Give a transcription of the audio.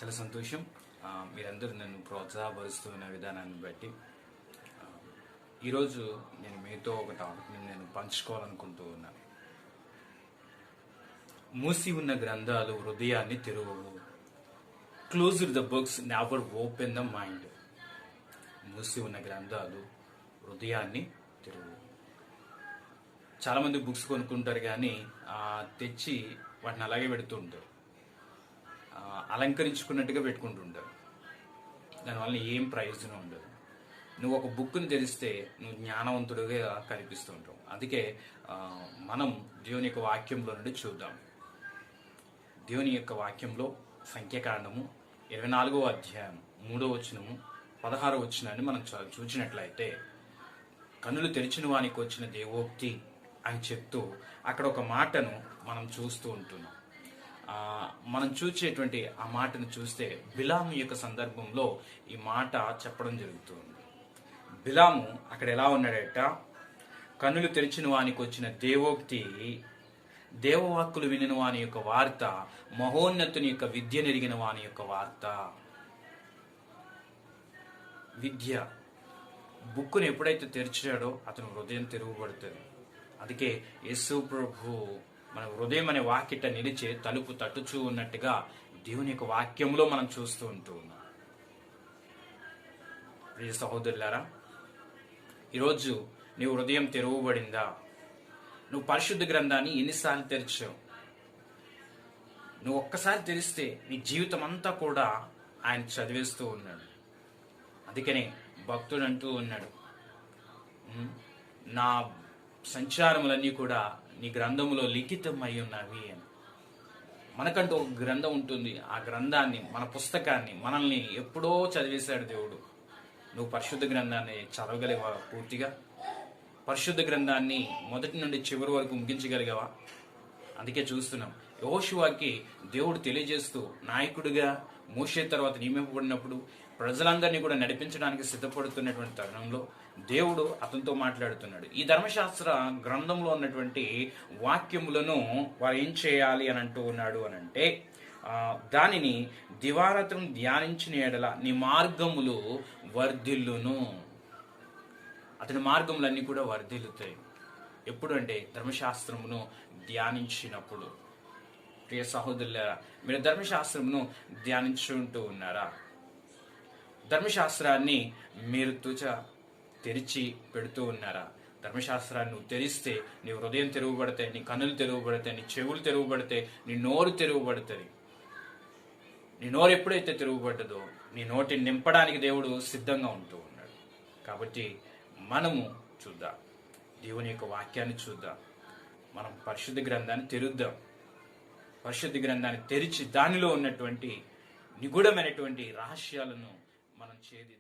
చాలా సంతోషం. మీరందరూ నన్ను ప్రోత్సాహపరుస్తున్న విధానాన్ని బట్టి ఈరోజు నేను మీతో ఒక టాపిక్ని నేను పంచుకోవాలనుకుంటూ ఉన్నాను. మూసి ఉన్న గ్రంథాలు హృదయాన్ని తెరువవు. Closed the books never open the mind. మూసి ఉన్న గ్రంథాలు హృదయాన్ని తెరువవు. చాలామంది బుక్స్ కొనుక్కుంటారు కానీ తెచ్చి వాటిని అలాగే పెడుతూ ఉంటారు, అలంకరించుకున్నట్టుగా పెట్టుకుంటుంటారు. దానివల్ల ఏం ప్రయోజనం ఉండదు. నువ్వు ఒక బుక్ని తెరిస్తే నువ్వు జ్ఞానవంతుడిగా కనిపిస్తూ ఉంటావు. అందుకే మనం దేవుని యొక్క వాక్యంలో నుండి చూద్దాం. దేవుని యొక్క వాక్యంలో సంఖ్యాకాండము 24వ అధ్యాయం 3వ వచనము 16వ వచనాన్ని మనం చూసినట్లయితే, కన్నులు తెరిచిన వానికి వచ్చిన దేవోక్తి అని చెప్తూ అక్కడ ఒక మాటను మనం చూస్తూ ఉంటున్నాం. మనం చూసేటువంటి ఆ మాటను చూస్తే బిలాము యొక్క సందర్భంలో ఈ మాట చెప్పడం జరుగుతుంది. బిలాము అక్కడ ఎలా ఉన్నాడట? కన్నులు తెరిచిన వానికి వచ్చిన దేవోక్తి, దేవవాక్కులు వినిన వాని యొక్క వార్త, మహోన్నతుని యొక్క విద్య నెరిగిన వాని యొక్క వార్త. విద్య బుక్కును ఎప్పుడైతే తెరిచాడో అతను హృదయం తెరువబడుతుంది. అందుకే యేసు ప్రభు మన హృదయం అనే వాకిట నిలిచే తలుపు తట్టుచూ ఉన్నట్టుగా దేవుని యొక్క వాక్యంలో మనం చూస్తూ ఉంటూ ఉన్నాం. ప్రియ సహోదరులారా, ఈరోజు నీ హృదయం తెరవబడిందా? నువ్వు పరిశుద్ధ గ్రంథాన్ని ఎన్నిసార్లు తెరిచావు? నువ్వు ఒక్కసారి తెరిస్తే నీ జీవితం అంతా కూడా ఆయన చదివేస్తూ ఉన్నాడు. అందుకనే భక్తుడు అంటూ ఉన్నాడు, నా సంచారములన్నీ కూడా నీ గ్రంథములో లిఖితమై ఉన్నవి అని. మనకంటూ ఒక గ్రంథం ఉంటుంది. ఆ గ్రంథాన్ని, మన పుస్తకాన్ని మనల్ని ఎప్పుడో చదివేశాడు దేవుడు. నువ్వు పరిశుద్ధ గ్రంథాన్ని చదవగలిగావా? పూర్తిగా పరిశుద్ధ గ్రంథాన్ని మొదటి నుండి చివరి వరకు ముగించగలిగావా? అందుకే చూస్తున్నాం, యెహోషువకి దేవుడు తెలియజేస్తూ నాయకుడిగా మోషే తర్వాత నియమింపబడినప్పుడు ప్రజలందరినీ కూడా నడిపించడానికి సిద్ధపడుతున్నటువంటి తరుణంలో దేవుడు అతనితో మాట్లాడుతున్నాడు. ఈ ధర్మశాస్త్ర గ్రంథంలో ఉన్నటువంటి వాక్యములను వారు ఏం చేయాలి అని అంటూ ఉన్నాడు అని అంటే, దానిని దివారాత్రం ధ్యానించిన ఎడల నీ మార్గములు వర్ధిల్లును. అతని మార్గములన్నీ కూడా వర్ధిల్లుతాయి. ఎప్పుడు అంటే ధర్మశాస్త్రమును ధ్యానించినప్పుడు. ప్రియ సహోదరులారా, మీరు ధర్మశాస్త్రమును ధ్యానించుకుంటూ ఉన్నారా? ధర్మశాస్త్రాన్ని మీరు తెరిచి పెడుతూ ఉన్నారా? ధర్మశాస్త్రాన్ని నువ్వు తెరిస్తే నీ హృదయం తెరవబడతాయి, నీ కన్నులు తెరవబడతాయి, నీ చెవులు తెరవబడతాయి, నీ నోరు తెరవబడుతుంది. నీ నోరు ఎప్పుడైతే తెరవబడ్డదో నీ నోటిని నింపడానికి దేవుడు సిద్ధంగా ఉంటూ ఉన్నాడు. కాబట్టి మనము చూద్దాం, దేవుని యొక్క వాక్యాన్ని చూద్దాం. మనం పరిశుద్ధ గ్రంథాన్ని తెరుద్దాం. పరిశుద్ధ గ్రంథాన్ని తెరిచి దానిలో ఉన్నటువంటి నిగూఢమైనటువంటి రహస్యాలను మనం ఛేదిద్దాం.